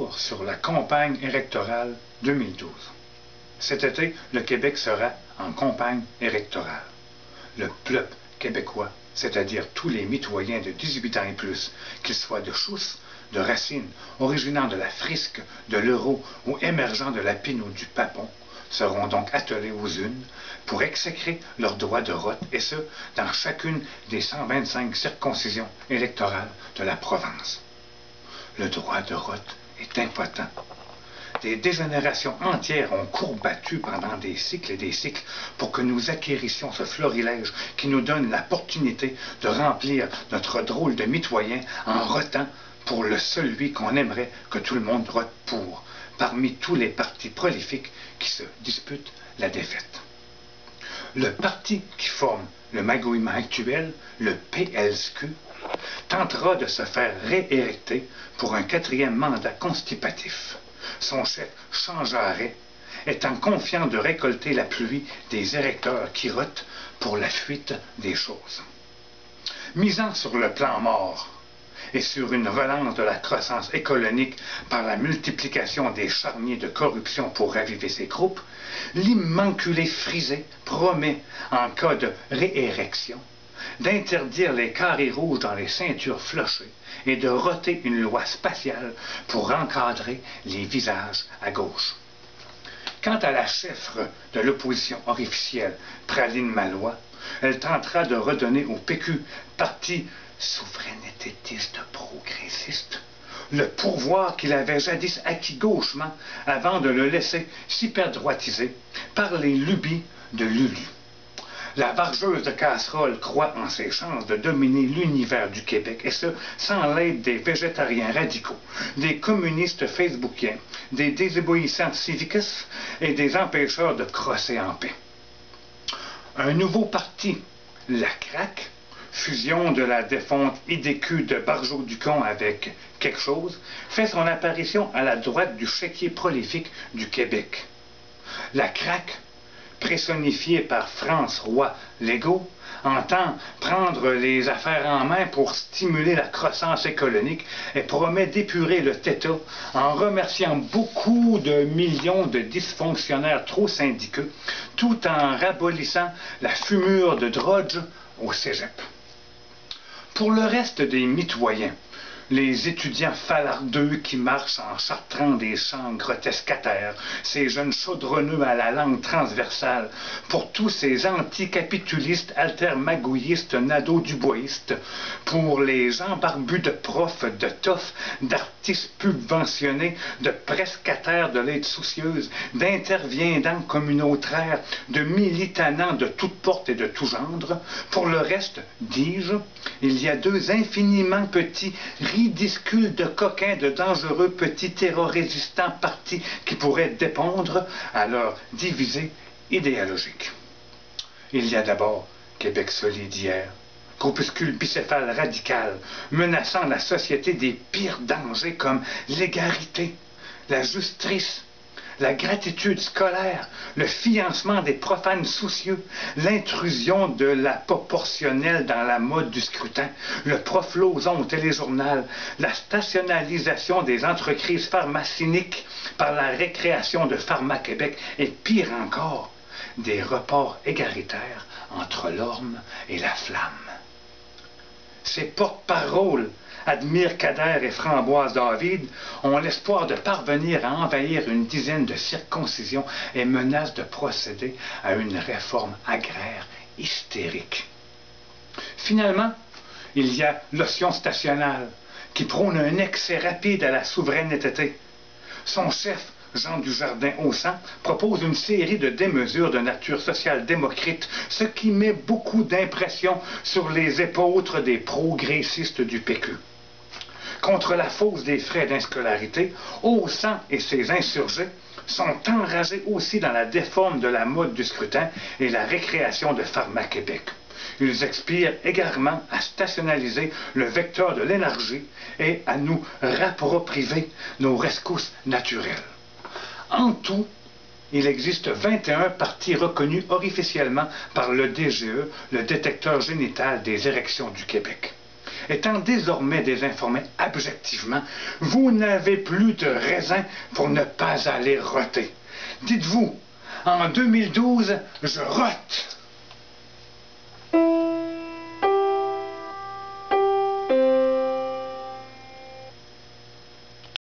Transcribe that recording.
retour sur la campagne électorale 2012. Cet été, le Québec sera en campagne électorale. Le peuple québécois, c'est-à-dire tous les mitoyens de 18 ans et plus, qu'ils soient de Chousse, de Racine, originaires de la Frisque, de l'Euro ou émergents de la Pine ou du Papon, seront donc attelés aux urnes pour exécrer leur droit de vote, et ce, dans chacune des 125 circoncisions électorales de la province. Le droit de vote est impotent. Des générations entières ont courbattu pendant des cycles et des cycles pour que nous acquérissions ce florilège qui nous donne l'opportunité de remplir notre drôle de mitoyen en votant pour celui qu'on aimerait que tout le monde vote pour, parmi tous les partis prolifiques qui se disputent la défaite. Le parti qui forme le magouillement actuel, le PLSQ, tentera de se faire réélecter pour un 4e mandat constipatif. Son chef, Jean Jarret, étant confiant de récolter la pluie des électeurs qui votent pour la fuite des choses. Misant sur le plan mort et sur une relance de la croissance économique par la multiplication des charniers de corruption pour raviver ses groupes, l'immaculé frisé promet, en cas de réérection, d'interdire les carrés rouges dans les ceintures flochées et de voter une loi spatiale pour encadrer les visages à gauche. Quant à la chefre de l'opposition officielle, Praline Marois, elle tentera de redonner au PQ, parti souverainététiste progressiste, le pourvoir qu'il avait jadis acquis gauchement avant de le laisser s'hyperdroitiser par les lubies de Lulu. La vargeuse de casserole croit en ses chances de dominer l'univers du Québec, et ce, sans l'aide des végétariens radicaux, des communistes facebookiens, des désébouissants civiques et des empêcheurs de crosser en paix. Un nouveau parti, la CRAQ, fusion de la défunte IDQ de Barjot-Ducon avec quelque chose, fait son apparition à la droite du chéquier prolifique du Québec. La CRAQ, personnifiée par France Roy-Legault, entend prendre les affaires en main pour stimuler la croissance économique et promet d'épurer le TETA en remerciant beaucoup de millions de dysfonctionnaires trop syndiqueux, tout en rabolissant la fumure de drogue au cégep. Pour le reste des mitoyens, les étudiants falardeux qui marchent en chartrant des chants grotescataires, ces jeunes chaudronneux à la langue transversale, pour tous ces anticapitulistes, altermagouillistes, nado-duboistes, pour les gens barbus de profs, de toffes, d'artistes subventionnés, de prestataires de l'aide soucieuse, d'interviendants communautaires, de militanants de toutes portes et de tout gendre, pour le reste, dis-je, il y a deux infiniment petits ridicules de coquins, de dangereux petits terrorésistants partis qui pourraient dépondre à leur divisée idéologique. Il y a d'abord Québec solide hier, groupuscule bicéphale radical, menaçant la société des pires dangers comme l'égalité, la justice, la gratitude scolaire, le fiancement des profanes soucieux, l'intrusion de la proportionnelle dans la mode du scrutin, le profloson au téléjournal, la stationnalisation des entreprises pharmaciniques par la récréation de Pharma-Québec et pire encore, des reports égalitaires entre l'orme et la flamme. Ces porte-paroles, Admire Kader et Framboise David, ont l'espoir de parvenir à envahir une dizaine de circoncisions et menacent de procéder à une réforme agraire hystérique. Finalement, il y a l'option stationnale, qui prône un excès rapide à la souveraineté. Son chef, Jean Dujardin-Haussant, propose une série de démesures de nature social-démocrite, ce qui met beaucoup d'impression sur les épautres des progressistes du PQ. Contre la fausse des frais d'inscolarité, Haussant et ses insurgés sont enragés aussi dans la déforme de la mode du scrutin et la récréation de Pharma-Québec. Ils expirent également à stationnaliser le vecteur de l'énergie et à nous rapproprier nos ressources naturelles. En tout, il existe 21 partis reconnus officiellement par le DGE, le détecteur génital des érections du Québec. étant désormais désinformé objectivement, vous n'avez plus de raison pour ne pas aller roter. Dites-vous, en 2012, je rote.